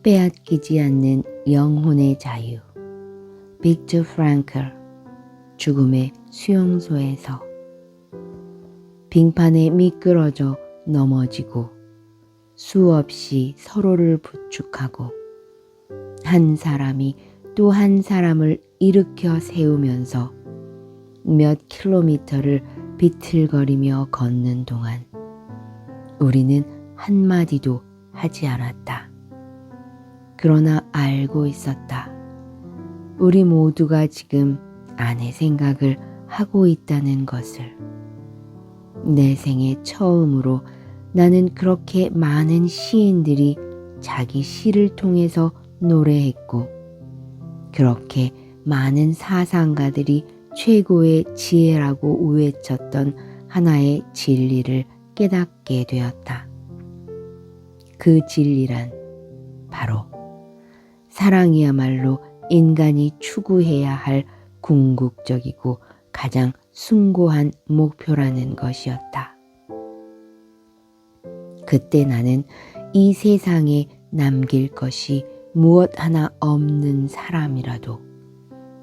빼앗기지 않는 영혼의 자유. 빅터 프랑클, 죽음의 수용소에서. 빙판에 미끄러져 넘어지고 수없이 서로를 부축하고 한 사람이 또 한 사람을 일으켜 세우면서 몇 킬로미터를 비틀거리며 걷는 동안 우리는 한마디도 하지 않았다. 그러나 알고 있었다. 우리 모두가 지금 아내 생각을 하고 있다는 것을. 내 생애 처음으로 나는 그렇게 많은 시인들이 자기 시를 통해서 노래했고 그렇게 많은 사상가들이 최고의 지혜라고 외쳤던 하나의 진리를 깨닫게 되었다. 그 진리란 바로 사랑이야말로 인간이 추구해야 할 궁극적이고 가장 숭고한 목표라는 것이었다. 그때 나는 이 세상에 남길 것이 무엇 하나 없는 사람이라도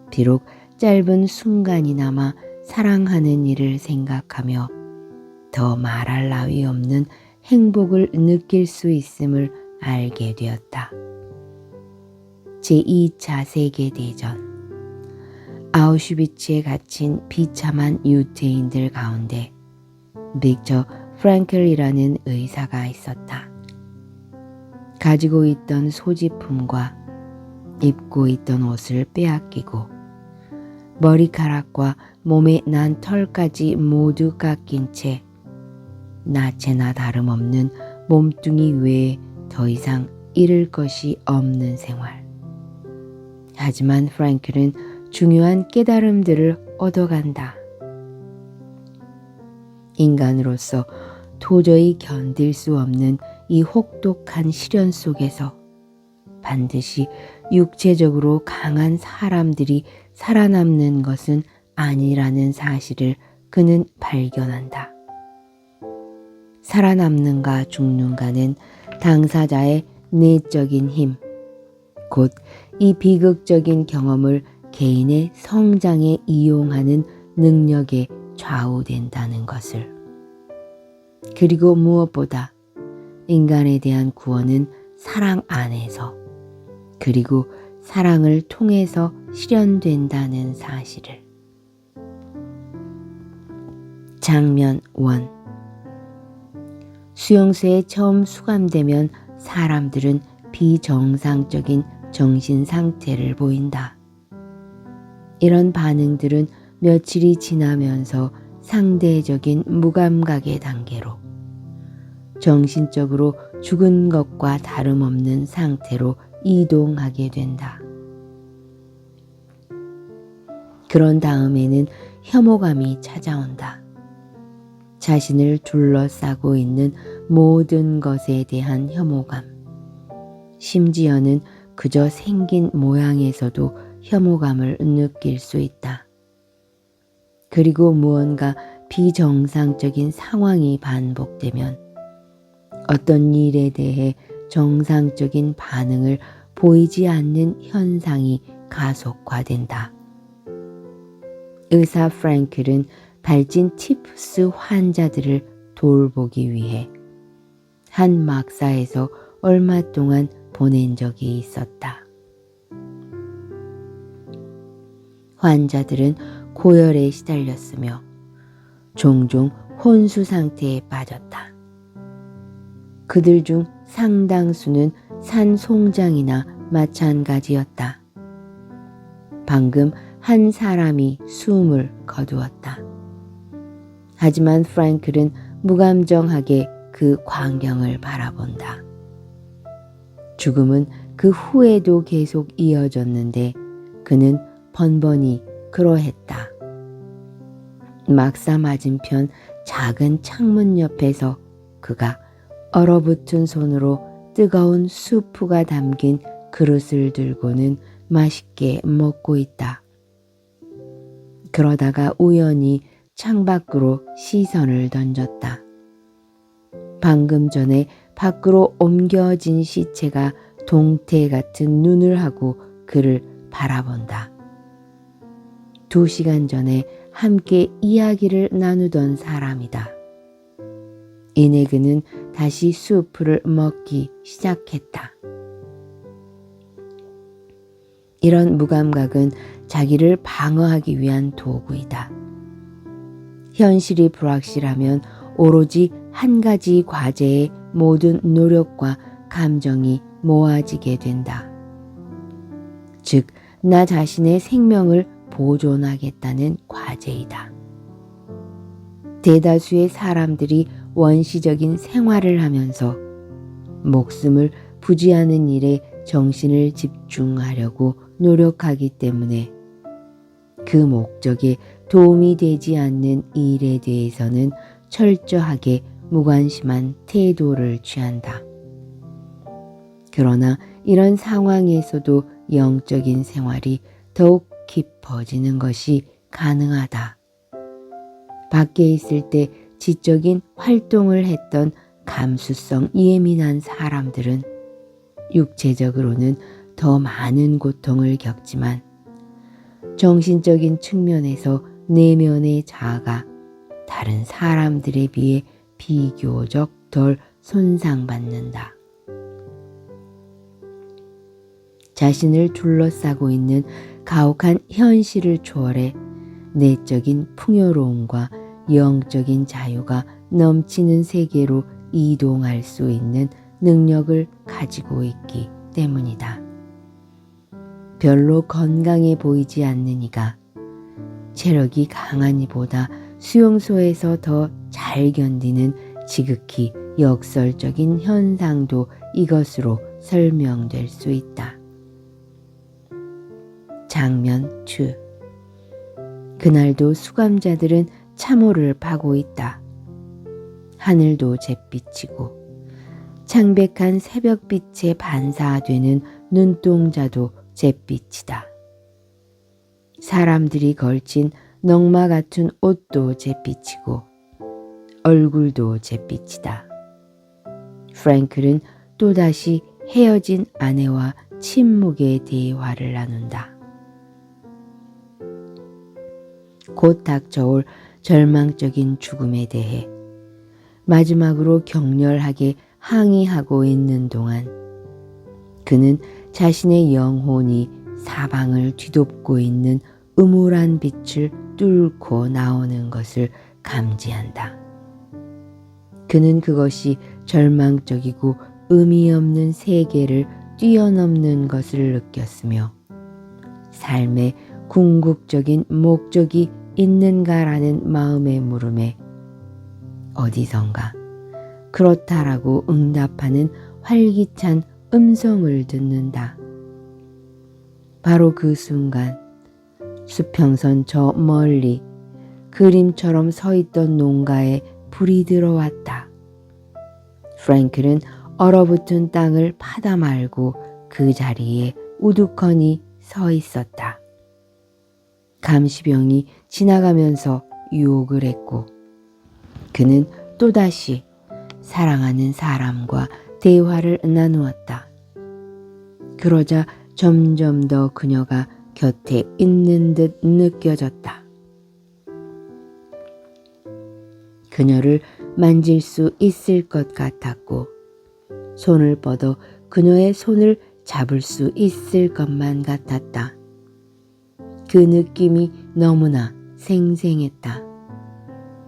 비록 짧은 순간이나마 사랑하는 이를 생각하며 더 말할 나위 없는 행복을 느낄 수 있음을 알게 되었다. 제2차 세계대전. 아우슈비츠에 갇힌 비참한 유태인들 가운데 빅터 프랑클이라는 의사가 있었다. 가지고 있던 소지품과 입고 있던 옷을 빼앗기고 머리카락과 몸에 난 털까지 모두 깎인 채 나체나 다름없는 몸뚱이 외에 더 이상 잃을 것이 없는 생활. 하지만 프랑클은 중요한 깨달음들을 얻어간다. 인간으로서 도저히 견딜 수 없는 이 혹독한 시련 속에서 반드시 육체적으로 강한 사람들이 살아남는 것은 아니라는 사실을 그는 발견한다. 살아남는가 죽는가는 당사자의 내적인 힘, 곧 이 비극적인 경험을 개인의 성장에 이용하는 능력에 좌우된다는 것을. 그리고 무엇보다 인간에 대한 구원은 사랑 안에서 그리고 사랑을 통해서 실현된다는 사실을. 장면 1. 수용소에 처음 수감되면 사람들은 비정상적인 정신 상태를 보인다. 이런 반응들은 며칠이 지나면서 상대적인 무감각의 단계로 정신적으로 죽은 것과 다름없는 상태로 이동하게 된다. 그런 다음에는 혐오감이 찾아온다. 자신을 둘러싸고 있는 모든 것에 대한 혐오감. 심지어는 그저 생긴 모양에서도 혐오감을 느낄 수 있다. 그리고 무언가 비정상적인 상황이 반복되면 어떤 일에 대해 정상적인 반응을 보이지 않는 현상이 가속화된다. 의사 프랑클은 발진 티푸스 환자들을 돌보기 위해 한 막사에서 얼마 동안 보낸 적이 있었다. 환자들은 고열에 시달렸으며 종종 혼수 상태에 빠졌다. 그들 중 상당수는 산송장이나 마찬가지였다. 방금 한 사람이 숨을 거두었다. 하지만 프랑클은 무감정하게 그 광경을 바라본다. 죽음은 그 후에도 계속 이어졌는데 그는 번번이 그러했다. 막사 맞은편 작은 창문 옆에서 그가 얼어붙은 손으로 뜨거운 수프가 담긴 그릇을 들고는 맛있게 먹고 있다. 그러다가 우연히 창밖으로 시선을 던졌다. 방금 전에 밖으로 옮겨진 시체가 동태 같은 눈을 하고 그를 바라본다. 2시간 전에 함께 이야기를 나누던 사람이다. 이내 그는 다시 수프를 먹기 시작했다. 이런 무감각은 자기를 방어하기 위한 도구이다. 현실이 불확실하면 오로지 한 가지 과제에 모든 노력과 감정이 모아지게 된다. 즉, 나 자신의 생명을 보존하겠다는 과제이다. 대다수의 사람들이 원시적인 생활을 하면서 목숨을 부지하는 일에 정신을 집중하려고 노력하기 때문에 그 목적에 도움이 되지 않는 일에 대해서는 철저하게 무관심한 태도를 취한다. 그러나 이런 상황에서도 영적인 생활이 더욱 깊어지는 것이 가능하다. 밖에 있을 때 지적인 활동을 했던 감수성 예민한 사람들은 육체적으로는 더 많은 고통을 겪지만 정신적인 측면에서 내면의 자아가 다른 사람들에 비해 비교적 덜 손상받는다. 자신을 둘러싸고 있는 가혹한 현실을 초월해 내적인 풍요로움과 영적인 자유가 넘치는 세계로 이동할 수 있는 능력을 가지고 있기 때문이다. 별로 건강해 보이지 않는 이가 체력이 강한 이보다 수용소에서 더 잘 견디는 지극히 역설적인 현상도 이것으로 설명될 수 있다. 장면 2. 그날도 수감자들은 참호를 파고 있다. 하늘도 잿빛이고 창백한 새벽빛에 반사되는 눈동자도 잿빛이다. 사람들이 걸친 넝마 같은 옷도 잿빛이고 얼굴도 잿빛이다. 프랭클은 또다시 헤어진 아내와 침묵의 대화를 나눈다. 곧 닥쳐올 절망적인 죽음에 대해 마지막으로 격렬하게 항의하고 있는 동안 그는 자신의 영혼이 사방을 뒤덮고 있는 음울한 빛을 뚫고 나오는 것을 감지한다. 그는 그것이 절망적이고 의미 없는 세계를 뛰어넘는 것을 느꼈으며 삶의 궁극적인 목적이 있는가라는 마음의 물음에 어디선가 그렇다라고 응답하는 활기찬 음성을 듣는다. 바로 그 순간 수평선 저 멀리 그림처럼 서 있던 농가에 불이 들어왔다. 프랭클은 얼어붙은 땅을 파다 말고 그 자리에 우두커니 서 있었다. 감시병이 지나가면서 유혹을 했고 그는 또다시 사랑하는 사람과 대화를 나누었다. 그러자 점점 더 그녀가 곁에 있는 듯 느껴졌다. 그녀를 만질 수 있을 것 같았고 손을 뻗어 그녀의 손을 잡을 수 있을 것만 같았다. 그 느낌이 너무나 생생했다.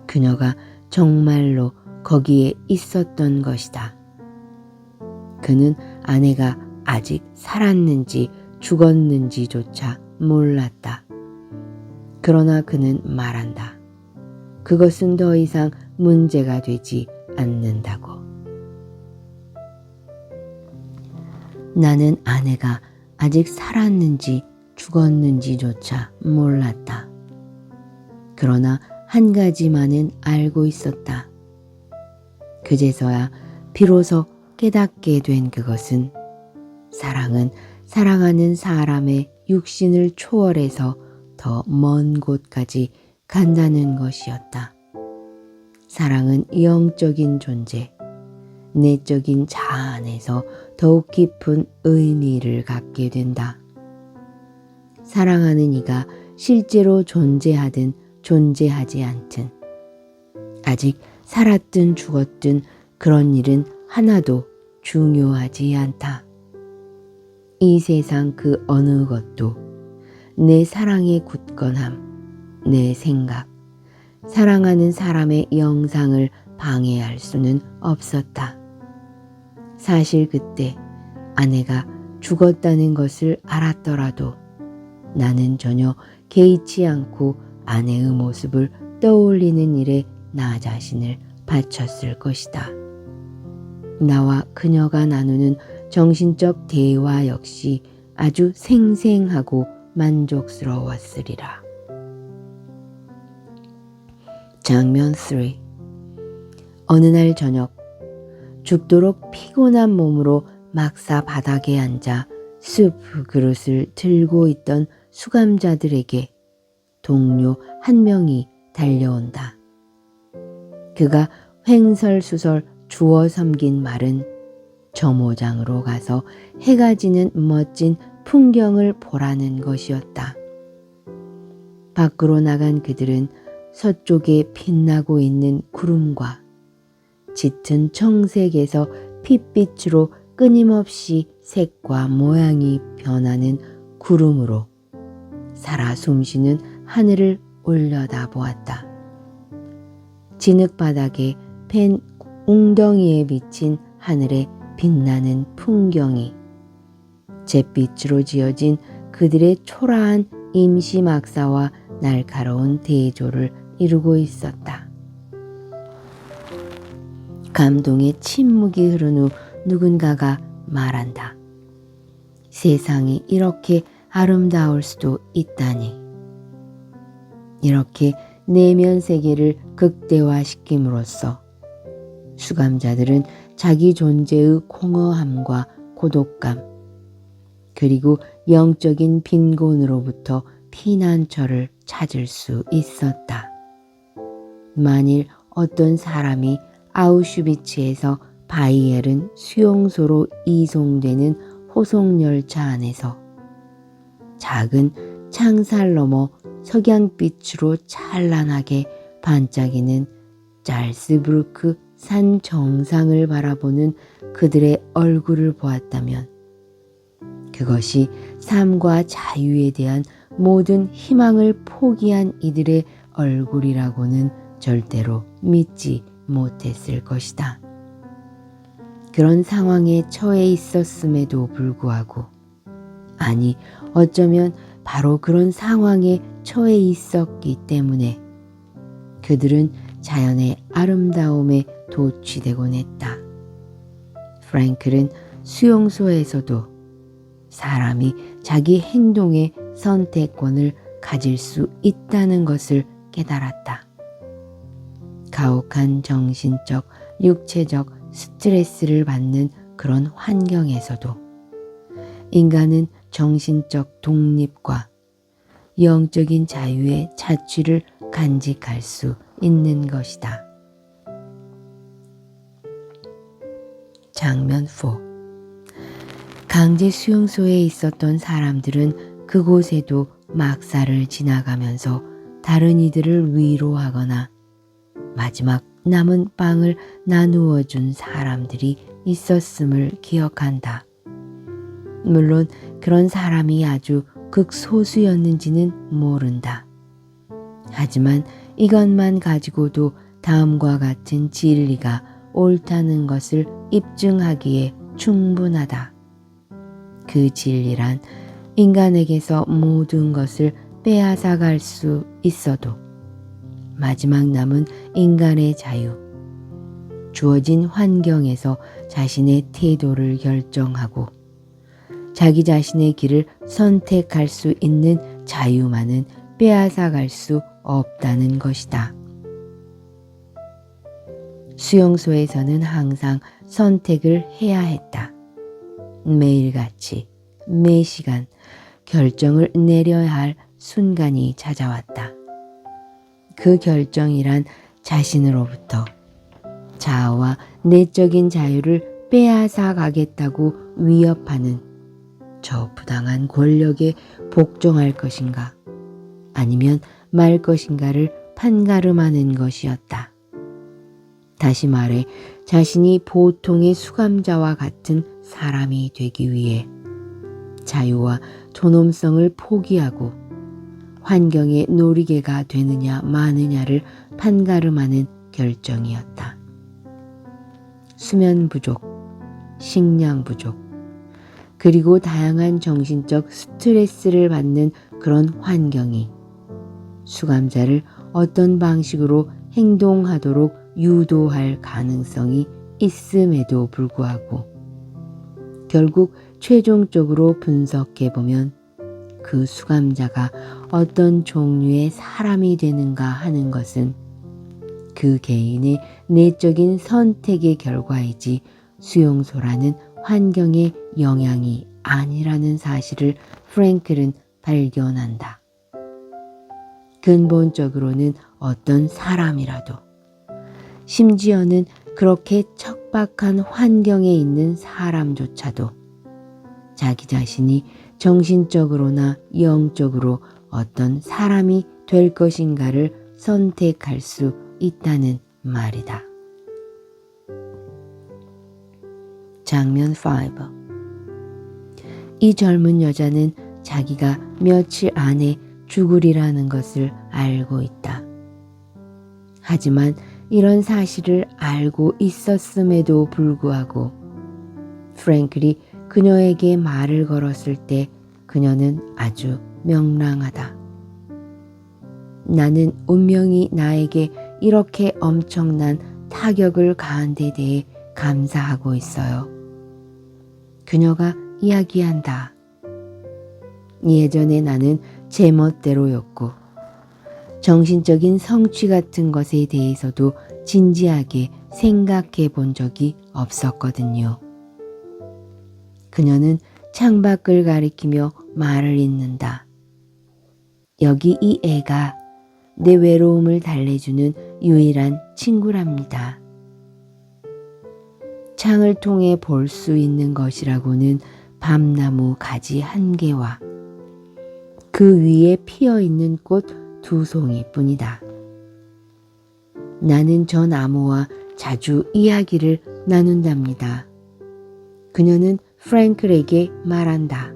그녀가 정말로 거기에 있었던 것이다. 그는 아내가 아직 살았는지 죽었는지조차 몰랐다. 그러나 그는 말한다. 그것은 더 이상 문제가 되지 않는다고. 나는 아내가 아직 살았는지 죽었는지조차 몰랐다. 그러나 한 가지만은 알고 있었다. 그제서야 비로소 깨닫게 된 그것은 사랑은 사랑하는 사람의 육신을 초월해서 더 먼 곳까지 간다는 것이었다. 사랑은 영적인 존재, 내적인 자아 안에서 더욱 깊은 의미를 갖게 된다. 사랑하는 이가 실제로 존재하든 존재하지 않든, 아직 살았든 죽었든 그런 일은 하나도 중요하지 않다. 이 세상 그 어느 것도 내 사랑의 굳건함, 내 생각, 사랑하는 사람의 영상을 방해할 수는 없었다. 사실 그때 아내가 죽었다는 것을 알았더라도 나는 전혀 개의치 않고 아내의 모습을 떠올리는 일에 나 자신을 바쳤을 것이다. 나와 그녀가 나누는 정신적 대화 역시 아주 생생하고 만족스러웠으리라. 장면 3. 어느 날 저녁, 죽도록 피곤한 몸으로 막사 바닥에 앉아 수프 그릇을 들고 있던 수감자들에게 동료 한 명이 달려온다. 그가 횡설수설 주워 섬긴 말은 점호장으로 가서 해가 지는 멋진 풍경을 보라는 것이었다. 밖으로 나간 그들은 서쪽에 빛나고 있는 구름과 짙은 청색에서 핏빛으로 끊임없이 색과 모양이 변하는 구름으로 살아 숨쉬는 하늘을 올려다보았다. 진흙바닥에 팬 웅덩이에 비친 하늘의 빛나는 풍경이 잿빛으로 지어진 그들의 초라한 임시막사와 날카로운 대조를 이루고 있었다. 감동의 침묵이 흐른 후 누군가가 말한다. 세상이 이렇게 아름다울 수도 있다니. 이렇게 내면 세계를 극대화시킴으로써 수감자들은 자기 존재의 공허함과 고독감, 그리고 영적인 빈곤으로부터 피난처를 찾을 수 있었다. 만일 어떤 사람이 아우슈비츠에서 바이에른 수용소로 이송되는 호송열차 안에서 작은 창살 너머 석양빛으로 찬란하게 반짝이는 잘스부르크 산 정상을 바라보는 그들의 얼굴을 보았다면 그것이 삶과 자유에 대한 모든 희망을 포기한 이들의 얼굴이라고는 절대로 믿지 못했을 것이다. 그런 상황에 처해 있었음에도 불구하고, 아니 어쩌면 바로 그런 상황에 처해 있었기 때문에 그들은 자연의 아름다움에 도취되곤 했다. 프랭클은 수용소에서도 사람이 자기 행동의 선택권을 가질 수 있다는 것을 깨달았다. 가혹한 정신적, 육체적 스트레스를 받는 그런 환경에서도 인간은 정신적 독립과 영적인 자유의 자취를 간직할 수 있는 것이다. 장면 4. 강제 수용소에 있었던 사람들은 그곳에도 막사를 지나가면서 다른 이들을 위로하거나 마지막 남은 빵을 나누어 준 사람들이 있었음을 기억한다. 물론 그런 사람이 아주 극소수였는지는 모른다. 하지만 이것만 가지고도 다음과 같은 진리가 옳다는 것을 입증하기에 충분하다. 그 진리란 인간에게서 모든 것을 빼앗아갈 수 있어도 마지막 남은 인간의 자유, 주어진 환경에서 자신의 태도를 결정하고 자기 자신의 길을 선택할 수 있는 자유만은 빼앗아갈 수 없다는 것이다. 수용소에서는 항상 선택을 해야 했다. 매일같이 매시간 결정을 내려야 할 순간이 찾아왔다. 그 결정이란 자신으로부터 자아와 내적인 자유를 빼앗아 가겠다고 위협하는 저 부당한 권력에 복종할 것인가, 아니면 말 것인가를 판가름하는 것이었다. 다시 말해 자신이 보통의 수감자와 같은 사람이 되기 위해 자유와 존엄성을 포기하고 환경의 놀이개가 되느냐 마느냐를 판가름하는 결정이었다. 수면 부족, 식량 부족, 그리고 다양한 정신적 스트레스를 받는 그런 환경이 수감자를 어떤 방식으로 행동하도록 유도할 가능성이 있음에도 불구하고 결국 최종적으로 분석해보면 그 수감자가 어떤 종류의 사람이 되는가 하는 것은 그 개인의 내적인 선택의 결과이지 수용소라는 환경의 영향이 아니라는 사실을 프랭클은 발견한다. 근본적으로는 어떤 사람이라도, 심지어는 그렇게 척박한 환경에 있는 사람조차도 자기 자신이 정신적으로나 영적으로 어떤 사람이 될 것인가를 선택할 수 있다는 말이다. 장면 5. 이 젊은 여자는 자기가 며칠 안에 죽으리라는 것을 알고 있다. 하지만 이런 사실을 알고 있었음에도 불구하고 프랭클이 그녀에게 말을 걸었을 때 그녀는 아주 명랑하다. 나는 운명이 나에게 이렇게 엄청난 타격을 가한 데 대해 감사하고 있어요. 그녀가 이야기한다. 예전에 나는 제멋대로였고 정신적인 성취 같은 것에 대해서도 진지하게 생각해 본 적이 없었거든요. 그녀는 창밖을 가리키며 말을 잇는다. 여기 이 애가 내 외로움을 달래주는 유일한 친구랍니다. 창을 통해 볼 수 있는 것이라고는 밤나무 가지 한 개와 그 위에 피어있는 꽃 2송이뿐이다. 나는 저 나무와 자주 이야기를 나눈답니다. 그녀는 프랭클에게 말한다.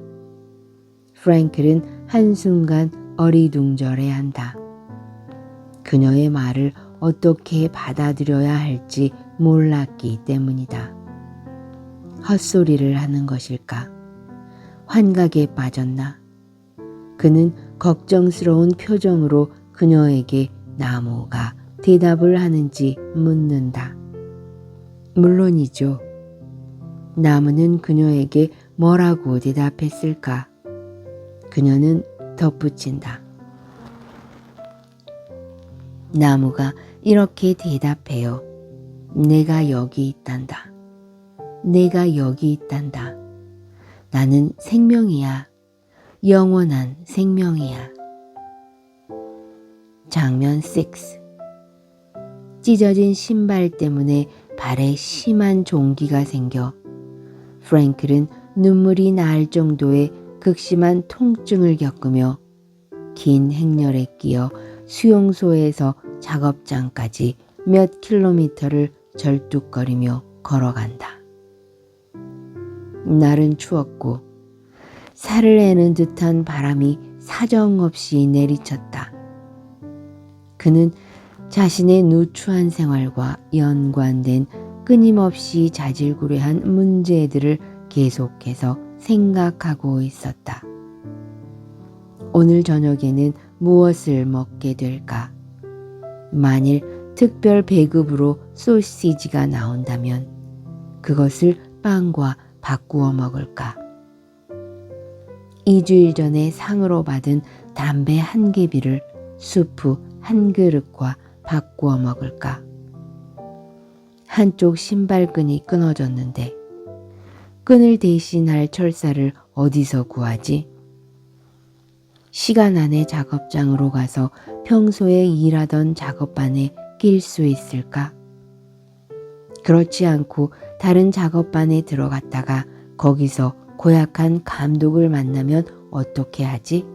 프랭클은 한순간 어리둥절해한다. 그녀의 말을 어떻게 받아들여야 할지 몰랐기 때문이다. 헛소리를 하는 것일까? 환각에 빠졌나? 그는 걱정스러운 표정으로 그녀에게 나무가 대답을 하는지 묻는다. 물론이죠. 나무는 그녀에게 뭐라고 대답했을까? 그녀는 덧붙인다. 나무가 이렇게 대답해요. 내가 여기 있단다. 내가 여기 있단다. 나는 생명이야. 영원한 생명이야. 장면 6. 찢어진 신발 때문에 발에 심한 종기가 생겨 프랭클은 눈물이 날 정도의 극심한 통증을 겪으며 긴 행렬에 끼어 수용소에서 작업장까지 몇 킬로미터를 절뚝거리며 걸어간다. 날은 추웠고 살을 애는 듯한 바람이 사정없이 내리쳤다. 그는 자신의 누추한 생활과 연관된 끊임없이 자질구레한 문제들을 계속해서 생각하고 있었다. 오늘 저녁에는 무엇을 먹게 될까? 만일 특별 배급으로 소시지가 나온다면 그것을 빵과 바꾸어 먹을까? 2주일 전에 상으로 받은 담배 한 개비를 수프 한 그릇과 바꾸어 먹을까? 한쪽 신발끈이 끊어졌는데 끈을 대신할 철사를 어디서 구하지? 시간 안에 작업장으로 가서 평소에 일하던 작업반에 낄 수 있을까? 그렇지 않고 다른 작업반에 들어갔다가 거기서 고약한 감독을 만나면 어떻게 하지?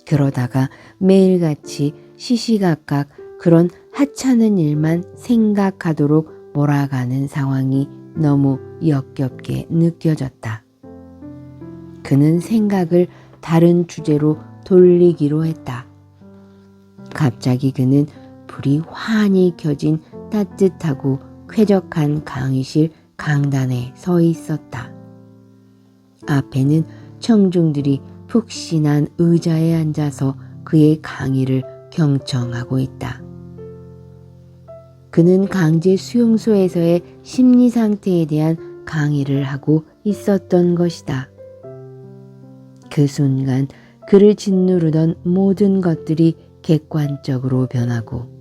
그러다가 매일같이 시시각각 그런 하찮은 일만 생각하도록 몰아가는 상황이 너무 역겹게 느껴졌다. 그는 생각을 다른 주제로 돌리기로 했다. 갑자기 그는 불이 환히 켜진 따뜻하고 쾌적한 강의실 강단에 서 있었다. 앞에는 청중들이 푹신한 의자에 앉아서 그의 강의를 경청하고 있다. 그는 강제 수용소에서의 심리 상태에 대한 강의를 하고 있었던 것이다. 그 순간 그를 짓누르던 모든 것들이 객관적으로 변하고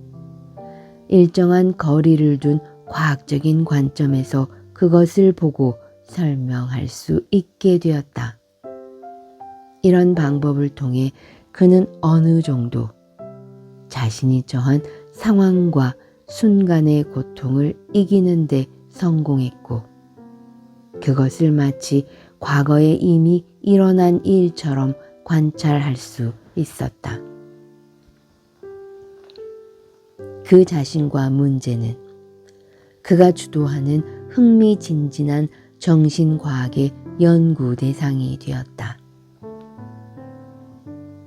일정한 거리를 둔 과학적인 관점에서 그것을 보고 설명할 수 있게 되었다. 이런 방법을 통해 그는 어느 정도 자신이 처한 상황과 순간의 고통을 이기는 데 성공했고 그것을 마치 과거에 이미 일어난 일처럼 관찰할 수 있었다. 그 자신과 문제는 그가 주도하는 흥미진진한 정신과학의 연구 대상이 되었다.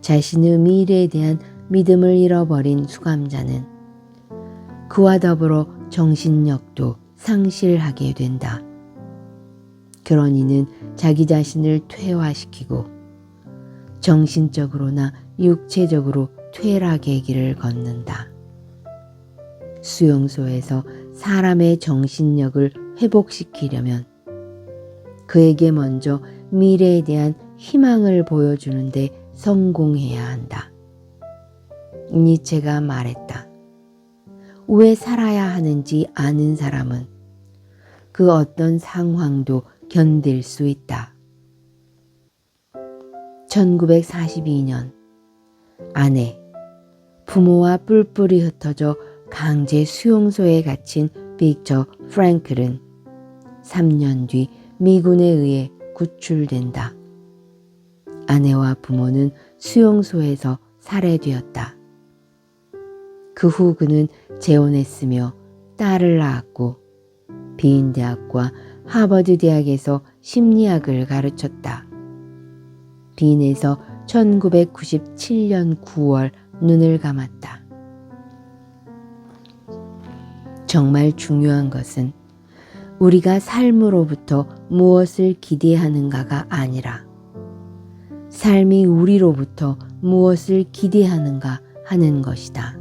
자신의 미래에 대한 믿음을 잃어버린 수감자는 그와 더불어 정신력도 상실하게 된다. 그런 이는 자기 자신을 퇴화시키고 정신적으로나 육체적으로 퇴락의 길을 걷는다. 수용소에서 사람의 정신력을 회복시키려면 그에게 먼저 미래에 대한 희망을 보여주는데 성공해야 한다. 니체가 말했다. 왜 살아야 하는지 아는 사람은 그 어떤 상황도 견딜 수 있다. 1942년 아내, 부모와 뿔뿔이 흩어져 강제 수용소에 갇힌 빅터 프랭클은 3년 뒤 미군에 의해 구출된다. 아내와 부모는 수용소에서 살해되었다. 그 후 그는 재혼했으며 딸을 낳았고 빈 대학과 하버드 대학에서 심리학을 가르쳤다. 빈에서 1997년 9월 눈을 감았다. 정말 중요한 것은 우리가 삶으로부터 무엇을 기대하는가가 아니라 삶이 우리로부터 무엇을 기대하는가 하는 것이다.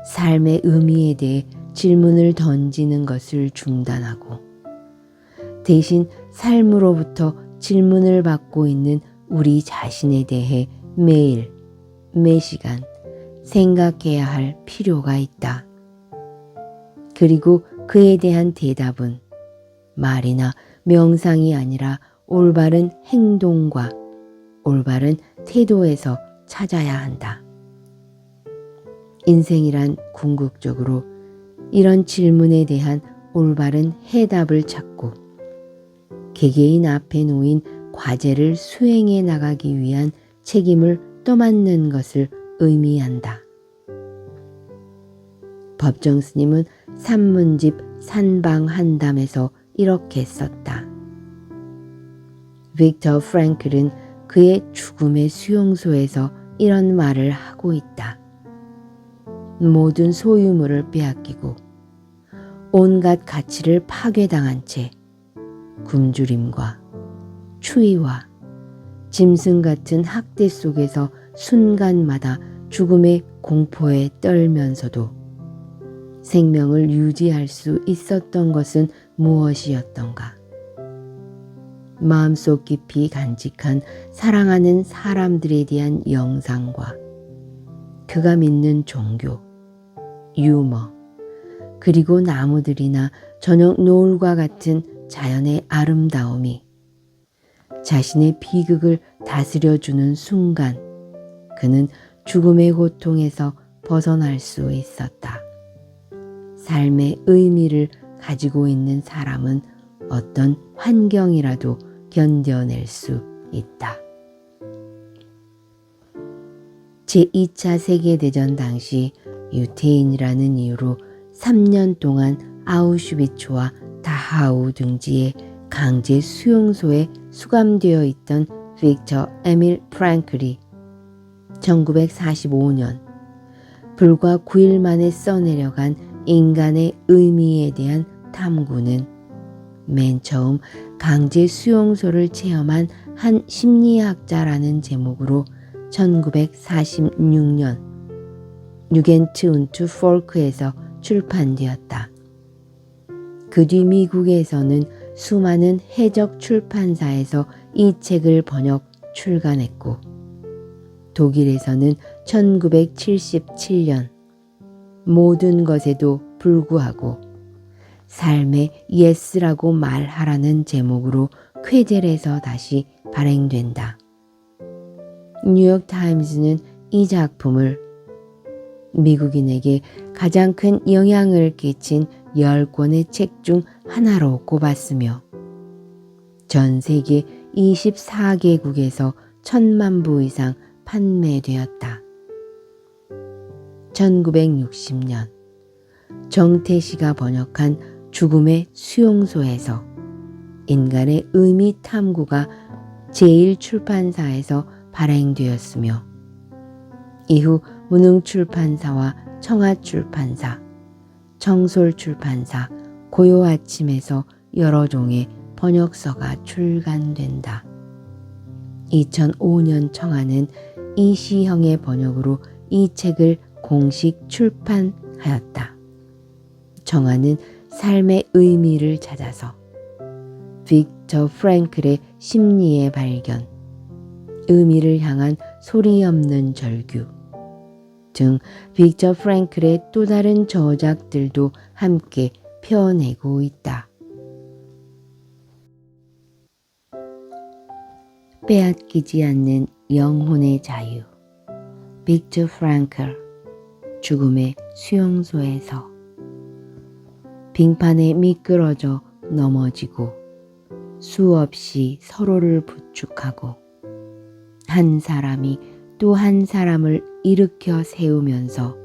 삶의 의미에 대해 질문을 던지는 것을 중단하고 대신 삶으로부터 질문을 받고 있는 우리 자신에 대해 매일, 매시간 생각해야 할 필요가 있다. 그리고 그에 대한 대답은 말이나 명상이 아니라 올바른 행동과 올바른 태도에서 찾아야 한다. 인생이란 궁극적으로 이런 질문에 대한 올바른 해답을 찾고 개개인 앞에 놓인 과제를 수행해 나가기 위한 책임을 떠맡는 것을 의미한다. 법정 스님은 산문집 산방한담에서 이렇게 썼다. 빅터 프랭클은 그의 죽음의 수용소에서 이런 말을 하고 있다. 모든 소유물을 빼앗기고 온갖 가치를 파괴당한 채 굶주림과 추위와 짐승 같은 학대 속에서 순간마다 죽음의 공포에 떨면서도 생명을 유지할 수 있었던 것은 무엇이었던가? 마음속 깊이 간직한 사랑하는 사람들에 대한 영상과 그가 믿는 종교, 유머, 그리고 나무들이나 저녁 노을과 같은 자연의 아름다움이 자신의 비극을 다스려주는 순간 그는 죽음의 고통에서 벗어날 수 있었다. 삶의 의미를 가지고 있는 사람은 어떤 환경이라도 견뎌낼 수 있다. 제2차 세계대전 당시 유태인이라는 이유로 3년 동안 아우슈비츠와 다하우 등지의 강제 수용소에 수감되어 있던 빅터 에밀 프랭클이 1945년 불과 9일 만에 써내려간 인간의 의미에 대한 탐구는 맨 처음 강제 수용소를 체험한 한 심리학자라는 제목으로 1946년 뉴겐트 운트 폴크에서 출판되었다. 그 뒤 미국에서는 수많은 해적 출판사에서 이 책을 번역 출간했고 독일에서는 1977년 모든 것에도 불구하고 삶의 예스라고 말하라는 제목으로 쾌젤에서 다시 발행된다. 뉴욕타임즈는 이 작품을 미국인에게 가장 큰 영향을 끼친 10권의 책 중 하나로 꼽았으며 전 세계 24개국에서 1000만 부 이상 판매되었다. 1960년 정태시가 번역한 죽음의 수용소에서 인간의 의미 탐구가 제1출판사에서 발행되었으며 이후 문흥출판사와 청아출판사, 청솔출판사, 고요아침에서 여러 종의 번역서가 출간된다. 2005년 청아는 이시형의 번역으로 이 책을 공식 출판하였다. 청아는 삶의 의미를 찾아서 빅터 프랭클의 심리의 발견, 의미를 향한 소리 없는 절규 등 빅터 프랭클의 또 다른 저작들도 함께 펴내고 있다. 빼앗기지 않는 영혼의 자유. 빅터 프랭클, 죽음의 수용소에서 빙판에 미끄러져 넘어지고 수없이 서로를 부축하고 한 사람이 또 한 사람을 일으켜 세우면서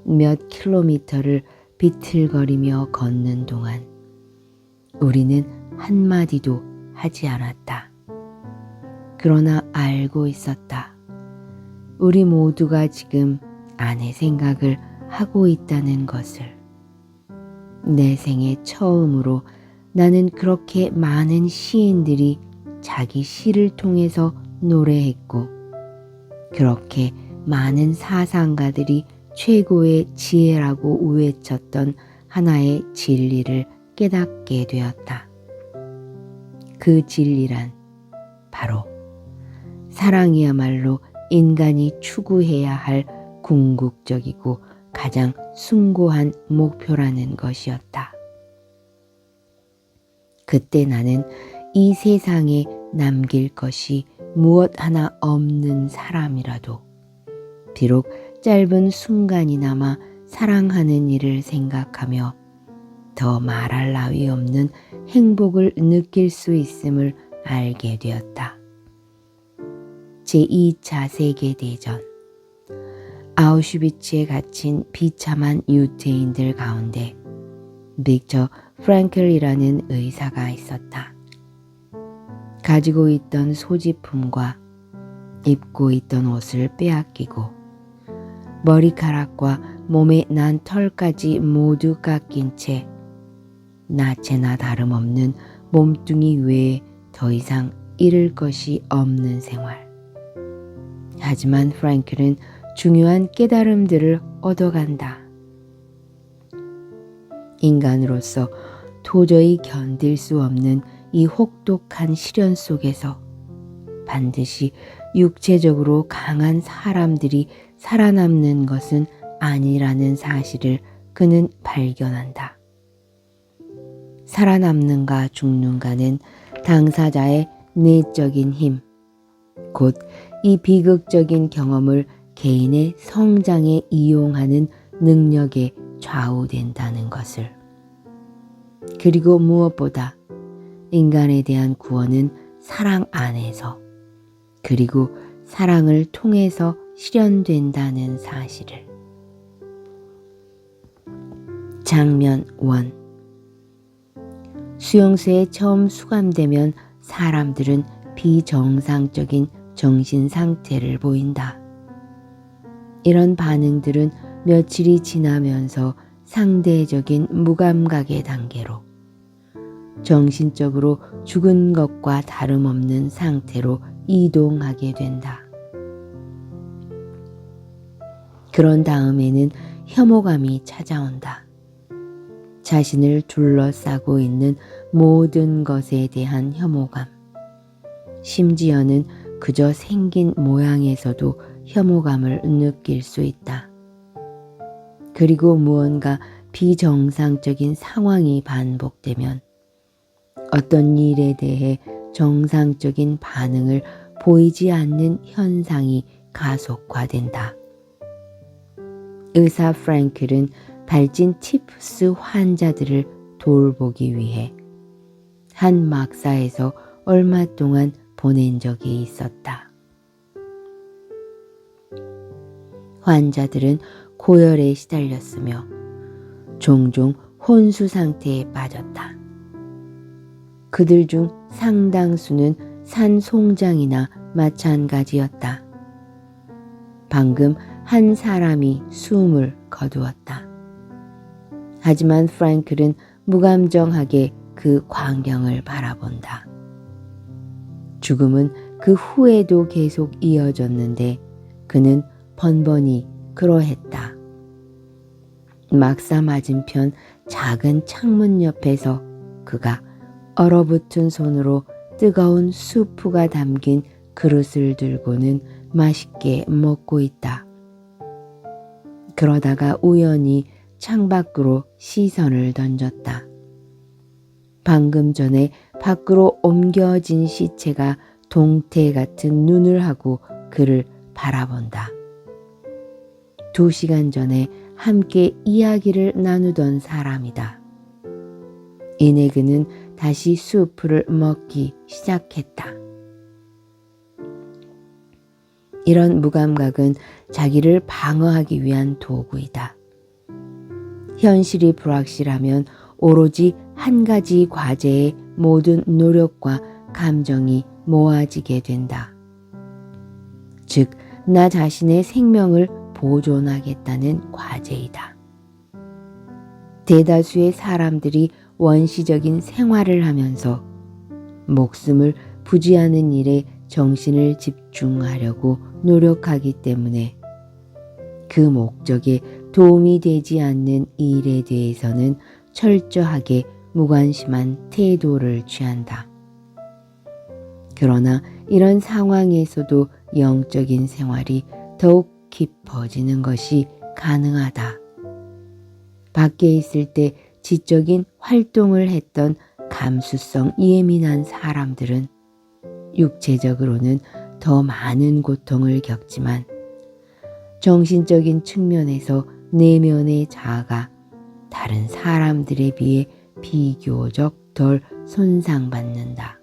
몇 킬로미터를 비틀거리며 걷는 동안 우리는 한마디도 하지 않았다. 그러나 알고 있었다. 우리 모두가 지금 아내 생각을 하고 있다는 것을. 내 생애 처음으로 나는 그렇게 많은 시인들이 자기 시를 통해서 노래했고 그렇게 많은 사상가들이 최고의 지혜라고 외쳤던 하나의 진리를 깨닫게 되었다. 그 진리란 바로 사랑이야말로 인간이 추구해야 할 궁극적이고 가장 숭고한 목표라는 것이었다. 그때 나는 이 세상에 남길 것이 무엇 하나 없는 사람이라도 비록 짧은 순간이나마 사랑하는 이를 생각하며 더 말할 나위 없는 행복을 느낄 수 있음을 알게 되었다. 제2차 세계대전 아우슈비츠에 갇힌 비참한 유태인들 가운데 빅터 프랭클이라는 의사가 있었다. 가지고 있던 소지품과 입고 있던 옷을 빼앗기고 머리카락과 몸에 난 털까지 모두 깎인 채 나체나 다름없는 몸뚱이 외에 더 이상 잃을 것이 없는 생활. 하지만 프랭클은 중요한 깨달음들을 얻어간다. 인간으로서 도저히 견딜 수 없는 이 혹독한 시련 속에서 반드시 육체적으로 강한 사람들이 살아남는 것은 아니라는 사실을 그는 발견한다. 살아남는가 죽는가는 당사자의 내적인 힘, 곧 이 비극적인 경험을 개인의 성장에 이용하는 능력에 좌우된다는 것을. 그리고 무엇보다 인간에 대한 구원은 사랑 안에서 그리고 사랑을 통해서 실현된다는 사실을. 장면 1. 수용소에 처음 수감되면 사람들은 비정상적인 정신 상태를 보인다. 이런 반응들은 며칠이 지나면서 상대적인 무감각의 단계로 정신적으로 죽은 것과 다름없는 상태로 이동하게 된다. 그런 다음에는 혐오감이 찾아온다. 자신을 둘러싸고 있는 모든 것에 대한 혐오감. 심지어는 그저 생긴 모양에서도 혐오감을 느낄 수 있다. 그리고 무언가 비정상적인 상황이 반복되면 어떤 일에 대해 정상적인 반응을 보이지 않는 현상이 가속화된다. 의사 프랭클은 발진 티푸스 환자들을 돌보기 위해 한 막사에서 얼마 동안 보낸 적이 있었다. 환자들은 고열에 시달렸으며 종종 혼수 상태에 빠졌다. 그들 중 상당수는 산송장이나 마찬가지였다. 방금 한 사람이 숨을 거두었다. 하지만 프랭클은 무감정하게 그 광경을 바라본다. 죽음은 그 후에도 계속 이어졌는데 그는 번번이 그러했다. 막사 맞은편 작은 창문 옆에서 그가 얼어붙은 손으로 뜨거운 수프가 담긴 그릇을 들고는 맛있게 먹고 있다. 그러다가 우연히 창밖으로 시선을 던졌다. 방금 전에 밖으로 옮겨진 시체가 동태 같은 눈을 하고 그를 바라본다. 2시간 전에 함께 이야기를 나누던 사람이다. 이내 그는 다시 수프를 먹기 시작했다. 이런 무감각은 자기를 방어하기 위한 도구이다. 현실이 불확실하면 오로지 한 가지 과제에 모든 노력과 감정이 모아지게 된다. 즉, 나 자신의 생명을 보존하겠다는 과제이다. 대다수의 사람들이 원시적인 생활을 하면서 목숨을 부지하는 일에 정신을 집중하려고 노력하기 때문에 그 목적에 도움이 되지 않는 일에 대해서는 철저하게 무관심한 태도를 취한다. 그러나 이런 상황에서도 영적인 생활이 더욱 깊어지는 것이 가능하다. 밖에 있을 때 지적인 활동을 했던 감수성 예민한 사람들은 육체적으로는 더 많은 고통을 겪지만 정신적인 측면에서 내면의 자아가 다른 사람들에 비해 비교적 덜 손상받는다.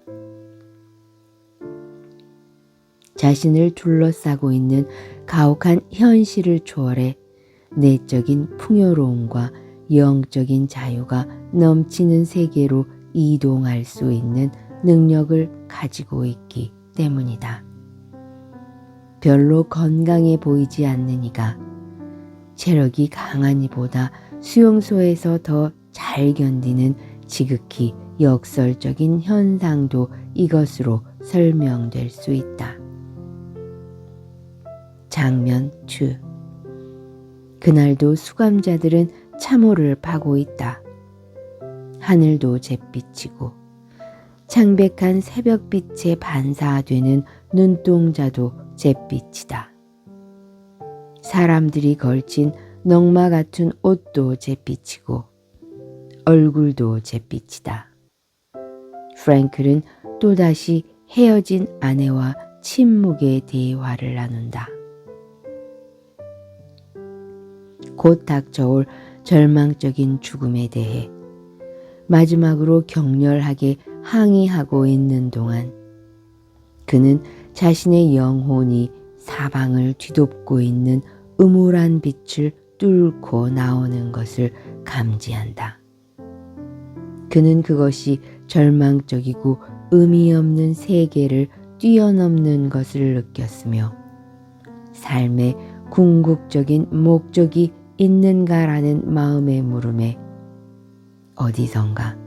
자신을 둘러싸고 있는 가혹한 현실을 초월해 내적인 풍요로움과 영적인 자유가 넘치는 세계로 이동할 수 있는 능력을 가지고 있기 때문이다. 별로 건강해 보이지 않는 이가 체력이 강한 이보다 수용소에서 더 잘 견디는 지극히 역설적인 현상도 이것으로 설명될 수 있다. 장면 2. 그날도 수감자들은 참호를 파고 있다. 하늘도 잿빛이고 창백한 새벽빛에 반사되는 눈동자도 잿빛이다. 사람들이 걸친 넝마 같은 옷도 잿빛이고 얼굴도 잿빛이다. 프랭클은 또다시 헤어진 아내와 침묵의 대화를 나눈다. 곧 닥쳐올 절망적인 죽음에 대해 마지막으로 격렬하게 항의하고 있는 동안 그는 자신의 영혼이 사방을 뒤덮고 있는 음울한 빛을 뚫고 나오는 것을 감지한다. 그는 그것이 절망적이고 의미 없는 세계를 뛰어넘는 것을 느꼈으며 삶의 궁극적인 목적이 있는가라는 마음의 물음에 어디선가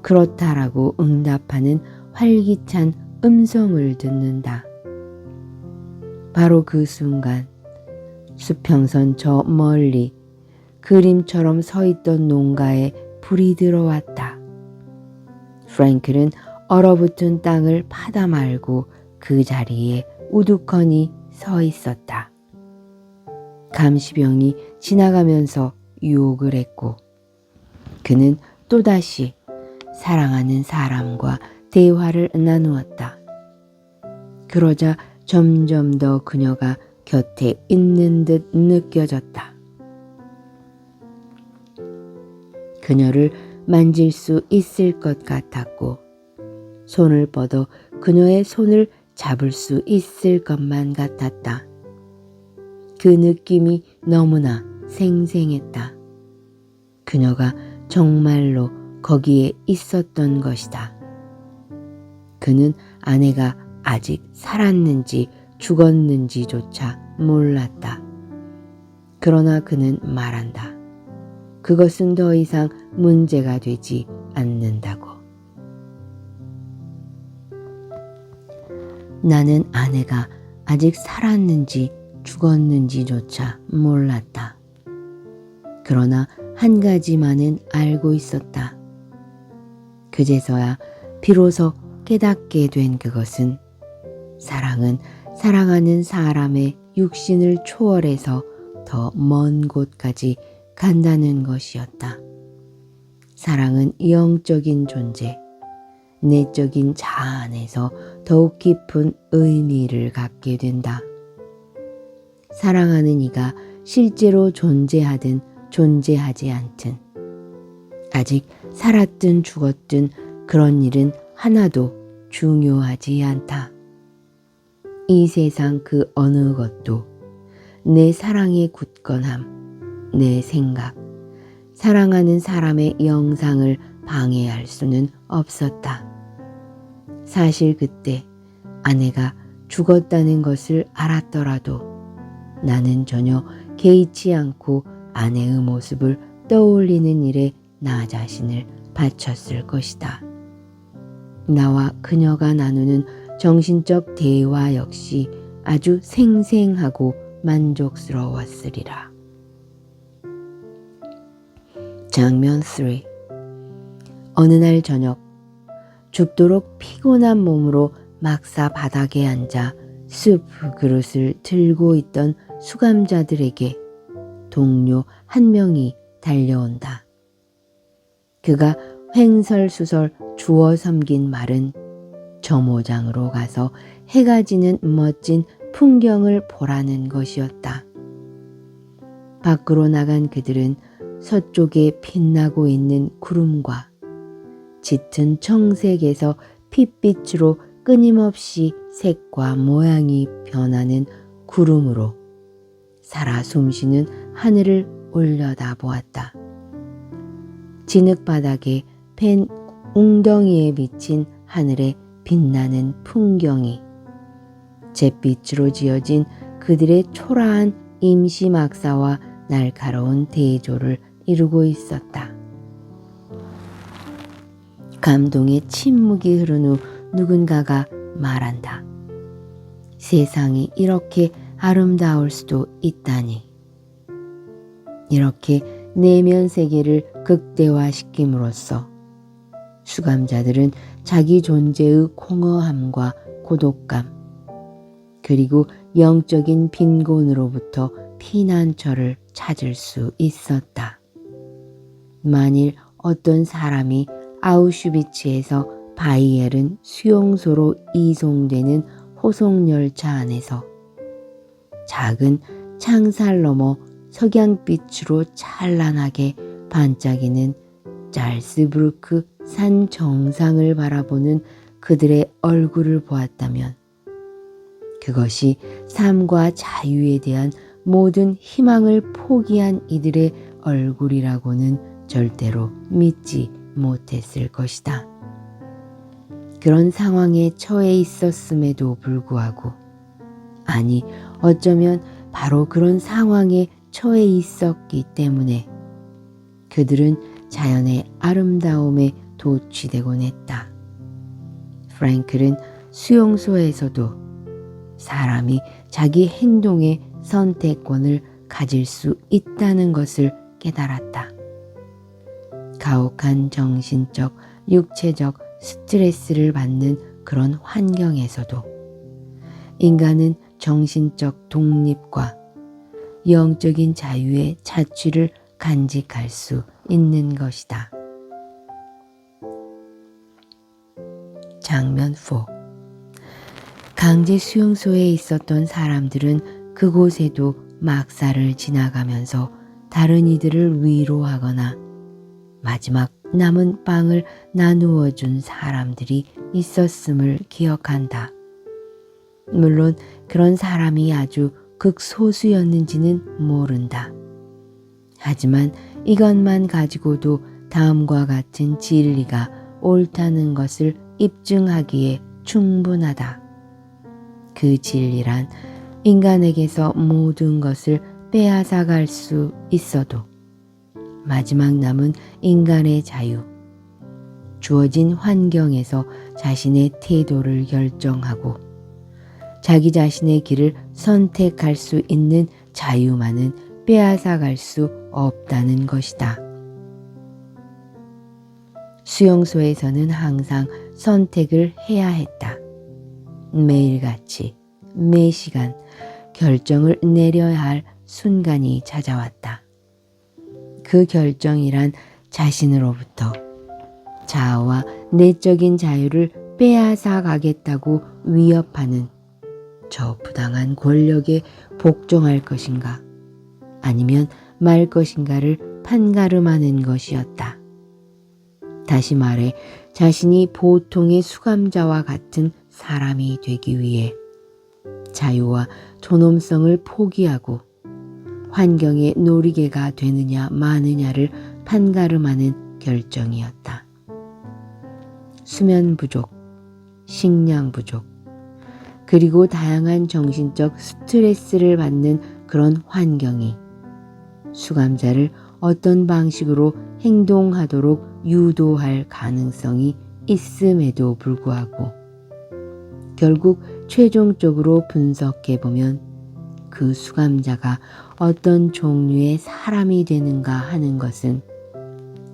그렇다라고 응답하는 활기찬 음성을 듣는다. 바로 그 순간 수평선 저 멀리 그림처럼 서 있던 농가에 불이 들어왔다. 프랭클은 얼어붙은 땅을 파다 말고 그 자리에 우두커니 서 있었다. 감시병이 지나가면서 유혹을 했고 그는 또다시 사랑하는 사람과 대화를 나누었다. 그러자 점점 더 그녀가 곁에 있는 듯 느껴졌다. 그녀를 만질 수 있을 것 같았고 손을 뻗어 그녀의 손을 잡을 수 있을 것만 같았다. 그 느낌이 너무나 생생했다. 그녀가 정말로 거기에 있었던 것이다. 그는 아내가 아직 살았는지 죽었는지조차 몰랐다. 그러나 그는 말한다. 그것은 더 이상 문제가 되지 않는다고. 나는 아내가 아직 살았는지 죽었는지조차 몰랐다. 그러나 한 가지만은 알고 있었다. 그제서야 비로소 깨닫게 된 그것은 사랑은 사랑하는 사람의 육신을 초월해서 더 먼 곳까지 간다는 것이었다. 사랑은 영적인 존재, 내적인 자아 안에서 더욱 깊은 의미를 갖게 된다. 사랑하는 이가 실제로 존재하든 존재하지 않든 아직 살았든 죽었든 그런 일은 하나도 중요하지 않다. 이 세상 그 어느 것도 내 사랑의 굳건함, 내 생각, 사랑하는 사람의 영상을 방해할 수는 없었다. 사실 그때 아내가 죽었다는 것을 알았더라도 나는 전혀 개의치 않고 아내의 모습을 떠올리는 일에 나 자신을 바쳤을 것이다. 나와 그녀가 나누는 정신적 대화 역시 아주 생생하고 만족스러웠으리라. 장면 3. 어느 날 저녁 죽도록 피곤한 몸으로 막사 바닥에 앉아 수프 그릇을 들고 있던 수감자들에게 동료 한 명이 달려온다. 그가 횡설수설 주워 섬긴 말은 점호장으로 가서 해가 지는 멋진 풍경을 보라는 것이었다. 밖으로 나간 그들은 서쪽에 빛나고 있는 구름과 짙은 청색에서 핏빛으로 끊임없이 색과 모양이 변하는 구름으로 살아 숨쉬는 하늘을 올려다보았다. 진흙바닥에 팬 웅덩이에 비친 하늘의 빛나는 풍경이 잿빛으로 지어진 그들의 초라한 임시막사와 날카로운 대조를 이루고 있었다. 감동의 침묵이 흐른 후 누군가가 말한다. 세상이 이렇게 아름다울 수도 있다니. 이렇게 내면 세계를 극대화시킴으로써 수감자들은 자기 존재의 공허함과 고독감 그리고 영적인 빈곤으로부터 피난처를 찾을 수 있었다. 만일 어떤 사람이 아우슈비츠에서 바이에른 수용소로 이송되는 호송열차 안에서 작은 창살 너머 석양빛으로 찬란하게 반짝이는 잘스부르크 산 정상을 바라보는 그들의 얼굴을 보았다면 그것이 삶과 자유에 대한 모든 희망을 포기한 이들의 얼굴이라고는 절대로 믿지 못했을 것이다. 그런 상황에 처해 있었음에도 불구하고, 아니 어쩌면 바로 그런 상황에 처해 있었기 때문에 그들은 자연의 아름다움에 도취되곤 했다. 프랭클은 수용소에서도 사람이 자기 행동의 선택권을 가질 수 있다는 것을 깨달았다. 가혹한 정신적, 육체적 스트레스를 받는 그런 환경에서도 인간은 정신적 독립과 영적인 자유의 자취를 간직할 수 있는 것이다. 장면 4. 강제 수용소에 있었던 사람들은 그곳에도 막사를 지나가면서 다른 이들을 위로하거나 마지막 남은 빵을 나누어 준 사람들이 있었음을 기억한다. 물론 그런 사람이 아주 극소수였는지는 모른다. 하지만 이것만 가지고도 다음과 같은 진리가 옳다는 것을 입증하기에 충분하다. 그 진리란 인간에게서 모든 것을 빼앗아갈 수 있어도 마지막 남은 인간의 자유, 주어진 환경에서 자신의 태도를 결정하고 자기 자신의 길을 선택할 수 있는 자유만은 빼앗아갈 수 없다는 것이다. 수용소에서는 항상 선택을 해야 했다. 매일같이 매 시간 결정을 내려야 할 순간이 찾아왔다. 그 결정이란 자신으로부터 자아와 내적인 자유를 빼앗아 가겠다고 위협하는 저 부당한 권력에 복종할 것인가 아니면 말 것인가를 판가름하는 것이었다. 다시 말해 자신이 보통의 수감자와 같은 사람이 되기 위해 자유와 존엄성을 포기하고 환경의 놀이개가 되느냐 마느냐를 판가름하는 결정이었다. 수면 부족, 식량 부족, 그리고 다양한 정신적 스트레스를 받는 그런 환경이 수감자를 어떤 방식으로 행동하도록 유도할 가능성이 있음에도 불구하고 결국 최종적으로 분석해보면 그 수감자가 어떤 종류의 사람이 되는가 하는 것은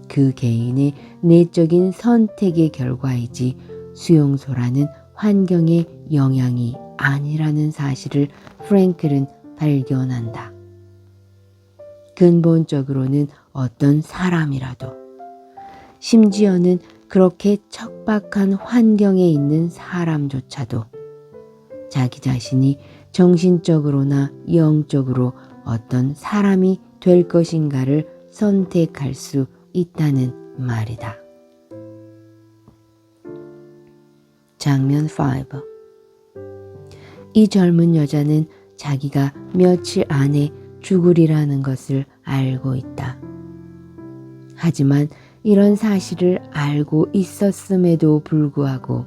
그 개인의 내적인 선택의 결과이지 수용소라는 환경의 영향이 아니라는 사실을 프랭클은 발견한다. 근본적으로는 어떤 사람이라도, 심지어는 그렇게 척박한 환경에 있는 사람조차도 자기 자신이 정신적으로나 영적으로 어떤 사람이 될 것인가를 선택할 수 있다는 말이다. 장면 5. 이 젊은 여자는 자기가 며칠 안에 죽으리라는 것을 알고 있다. 하지만 이런 사실을 알고 있었음에도 불구하고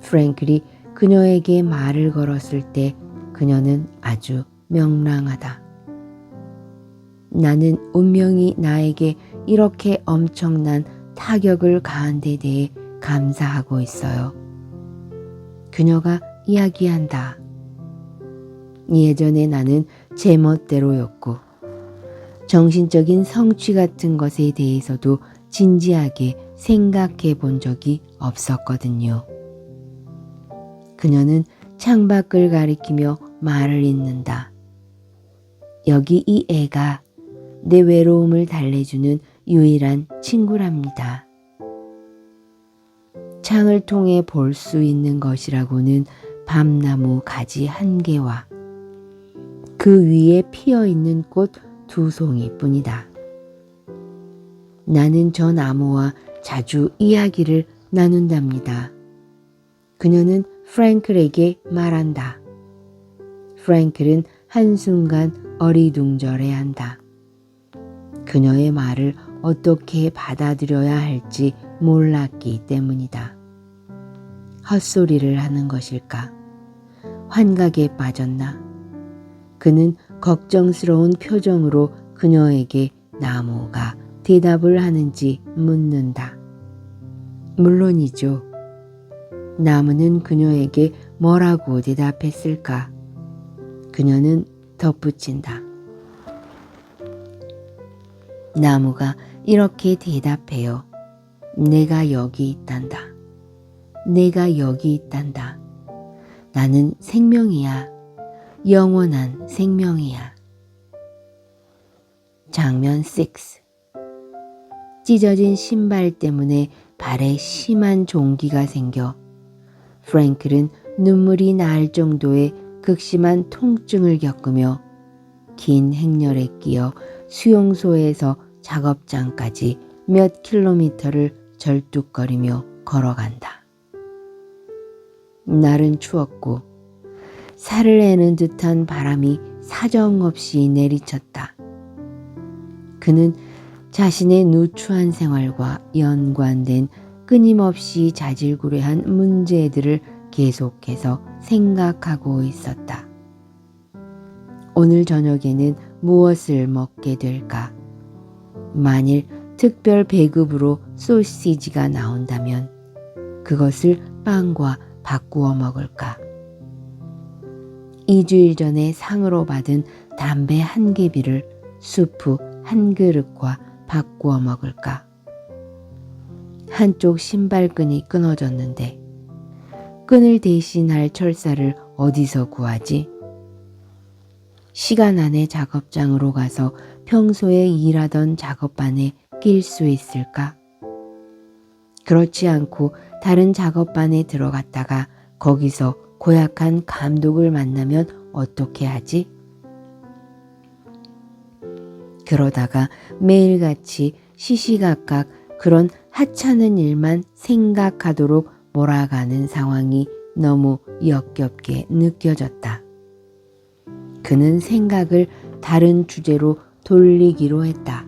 프랭클이 그녀에게 말을 걸었을 때 그녀는 아주 명랑하다. 나는 운명이 나에게 이렇게 엄청난 타격을 가한 데 대해 감사하고 있어요. 그녀가 이야기한다. 예전에 나는 제 멋대로였고 정신적인 성취 같은 것에 대해서도 진지하게 생각해 본 적이 없었거든요. 그녀는 창밖을 가리키며 말을 잇는다. 여기 이 애가 내 외로움을 달래주는 유일한 친구랍니다. 창을 통해 볼 수 있는 것이라고는 밤나무 가지 한 개와 그 위에 피어있는 꽃 2송이뿐이다. 나는 저 나무와 자주 이야기를 나눈답니다. 그녀는 프랭클에게 말한다. 프랭클은 한순간 어리둥절해한다. 그녀의 말을 어떻게 받아들여야 할지 몰랐기 때문이다. 헛소리를 하는 것일까? 환각에 빠졌나? 그는 걱정스러운 표정으로 그녀에게 나무가 대답을 하는지 묻는다. 물론이죠. 나무는 그녀에게 뭐라고 대답했을까? 그녀는 덧붙인다. 나무가 이렇게 대답해요. 내가 여기 있단다. 내가 여기 있단다. 나는 생명이야. 영원한 생명이야. 장면 6. 찢어진 신발 때문에 발에 심한 종기가 생겨 프랭클은 눈물이 날 정도의 극심한 통증을 겪으며 긴 행렬에 끼어 수용소에서 작업장까지 몇 킬로미터를 절뚝거리며 걸어간다. 날은 추웠고 살을 애는 듯한 바람이 사정없이 내리쳤다. 그는 자신의 누추한 생활과 연관된 끊임없이 자질구레한 문제들을 계속해서 생각하고 있었다. 오늘 저녁에는 무엇을 먹게 될까? 만일 특별 배급으로 소시지가 나온다면 그것을 빵과 바꾸어 먹을까? 2주일 전에 상으로 받은 담배 한 개비를 수프 한 그릇과 바꾸어 먹을까? 한쪽 신발끈이 끊어졌는데 끈을 대신할 철사를 어디서 구하지? 시간 안에 작업장으로 가서 평소에 일하던 작업반에 낄 수 있을까? 그렇지 않고 다른 작업반에 들어갔다가 거기서 고약한 감독을 만나면 어떻게 하지? 그러다가 매일같이 시시각각 그런 하찮은 일만 생각하도록 몰아가는 상황이 너무 역겹게 느껴졌다. 그는 생각을 다른 주제로 돌리기로 했다.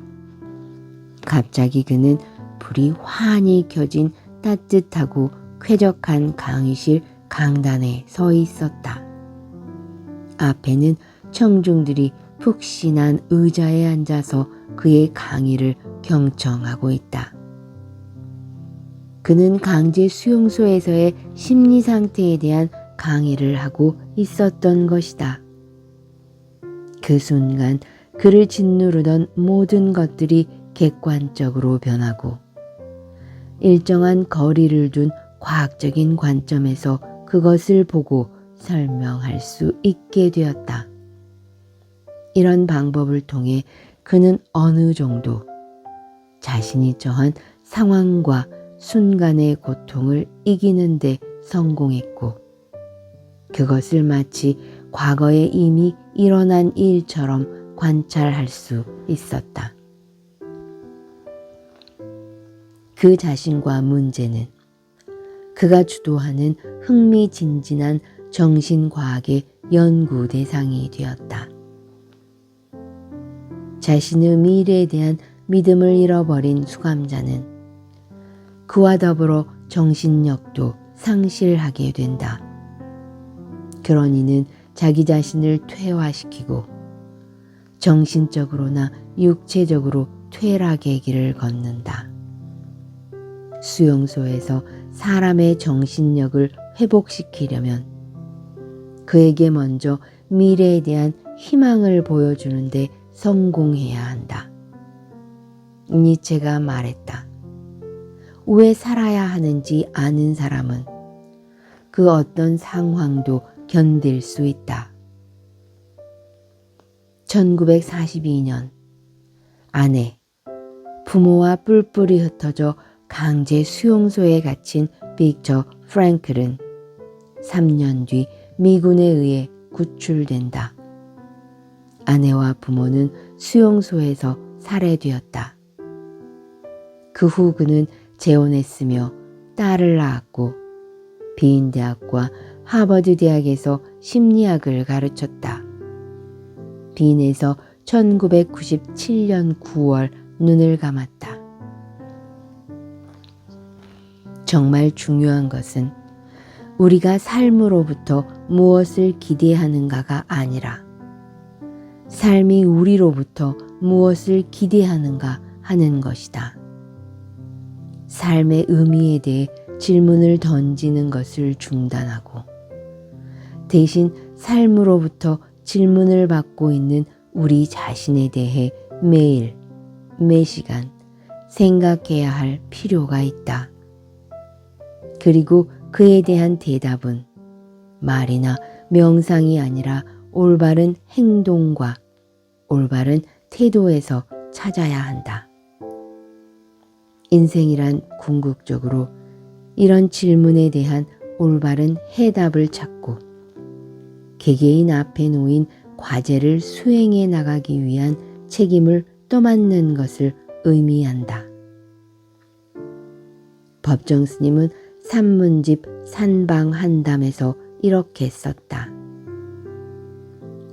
갑자기 그는 불이 환히 켜진 따뜻하고 쾌적한 강의실 강단에 서 있었다. 앞에는 청중들이 푹신한 의자에 앉아서 그의 강의를 경청하고 있다. 그는 강제 수용소에서의 심리 상태에 대한 강의를 하고 있었던 것이다. 그 순간 그를 짓누르던 모든 것들이 객관적으로 변하고 일정한 거리를 둔 과학적인 관점에서 그것을 보고 설명할 수 있게 되었다. 이런 방법을 통해 그는 어느 정도 자신이 처한 상황과 순간의 고통을 이기는 데 성공했고 그것을 마치 과거에 이미 일어난 일처럼 관찰할 수 있었다. 그 자신과 문제는 그가 주도하는 흥미진진한 정신과학의 연구 대상이 되었다. 자신의 미래에 대한 믿음을 잃어버린 수감자는 그와 더불어 정신력도 상실하게 된다. 그러니는 자기 자신을 퇴화시키고 정신적으로나 육체적으로 퇴락의 길을 걷는다. 수용소에서 사람의 정신력을 회복시키려면 그에게 먼저 미래에 대한 희망을 보여주는데 성공해야 한다. 니체가 말했다. 왜 살아야 하는지 아는 사람은 그 어떤 상황도 견딜 수 있다. 1942년 아내, 부모와 뿔뿔이 흩어져 강제 수용소에 갇힌 빅터 프랭클은 3년 뒤 미군에 의해 구출된다. 아내와 부모는 수용소에서 살해되었다. 그 후 그는 재혼했으며 딸을 낳았고 빈 대학과 하버드 대학에서 심리학을 가르쳤다. 빈에서 1997년 9월 눈을 감았다. 정말 중요한 것은 우리가 삶으로부터 무엇을 기대하는가가 아니라 삶이 우리로부터 무엇을 기대하는가 하는 것이다. 삶의 의미에 대해 질문을 던지는 것을 중단하고 대신 삶으로부터 질문을 받고 있는 우리 자신에 대해 매일, 매시간 생각해야 할 필요가 있다. 그리고 그에 대한 대답은 말이나 명상이 아니라 올바른 행동과 올바른 태도에서 찾아야 한다. 인생이란 궁극적으로 이런 질문에 대한 올바른 해답을 찾고 개개인 앞에 놓인 과제를 수행해 나가기 위한 책임을 떠맡는 것을 의미한다. 법정 스님은 산문집 산방한담에서 이렇게 썼다.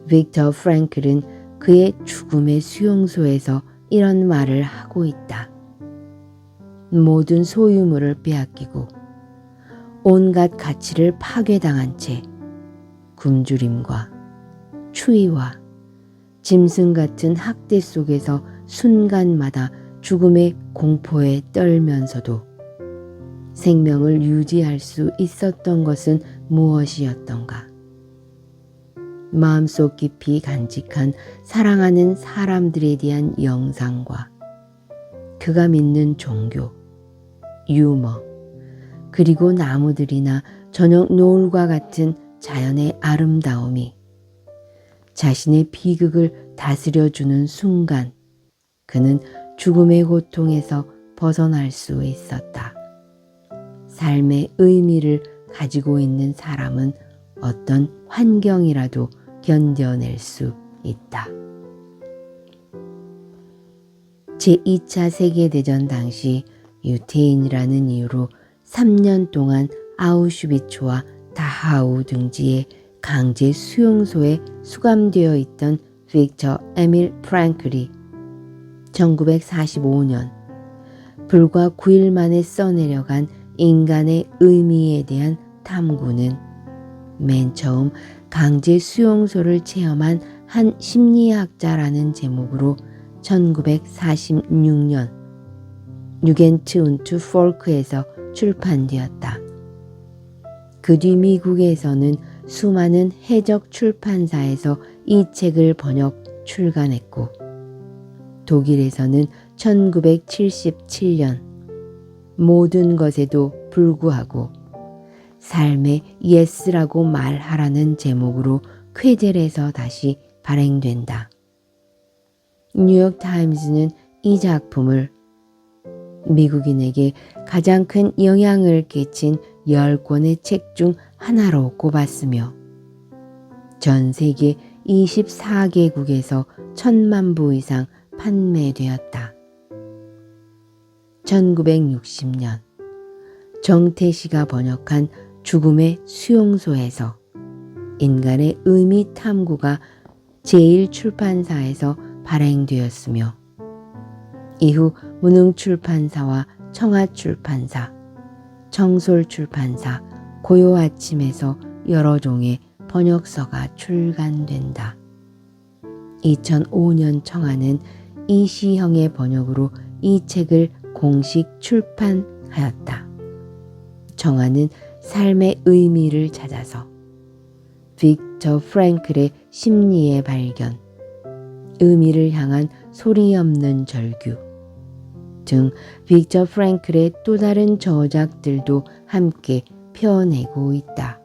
빅터 프랭클은 그의 죽음의 수용소에서 이런 말을 하고 있다. 모든 소유물을 빼앗기고 온갖 가치를 파괴당한 채 굶주림과 추위와 짐승 같은 학대 속에서 순간마다 죽음의 공포에 떨면서도 생명을 유지할 수 있었던 것은 무엇이었던가? 마음속 깊이 간직한 사랑하는 사람들에 대한 영상과 그가 믿는 종교, 유머, 그리고 나무들이나 저녁 노을과 같은 자연의 아름다움이 자신의 비극을 다스려주는 순간 그는 죽음의 고통에서 벗어날 수 있었다. 삶의 의미를 가지고 있는 사람은 어떤 환경이라도 견뎌낼 수 있다. 제2차 세계대전 당시 유태인이라는 이유로 3년 동안 아우슈비츠와 다하우 등지의 강제 수용소에 수감되어 있던 빅터 에밀 프랭클이 1945년 불과 9일 만에 써내려간 인간의 의미에 대한 탐구는 맨 처음 강제 수용소를 체험한 한 심리학자라는 제목으로 1946년 뉴겐트 운트 폴크에서 출판되었다. 그 뒤 미국에서는 수많은 해적 출판사에서 이 책을 번역 출간했고 독일에서는 1977년 모든 것에도 불구하고 삶의 예스라고 말하라는 제목으로 쾌젤에서 다시 발행된다. 뉴욕타임즈는 이 작품을 미국인에게 가장 큰 영향을 끼친 10권의 책 중 하나로 꼽았으며 전 세계 24개국에서 1000만 부 이상 판매되었다. 1960년 정태시가 번역한 죽음의 수용소에서 인간의 의미 탐구가 제1출판사에서 발행되었으며 이후 문흥출판사와 청아출판사, 청솔출판사, 고요아침에서 여러 종의 번역서가 출간된다. 2005년 청아는 이시형의 번역으로 이 책을 공식 출판하였다. 청아는 삶의 의미를 찾아서 빅터 프랭클의 심리의 발견, 의미를 향한 소리 없는 절규 등 빅터 프랭클의 또 다른 저작들도 함께 펴내고 있다.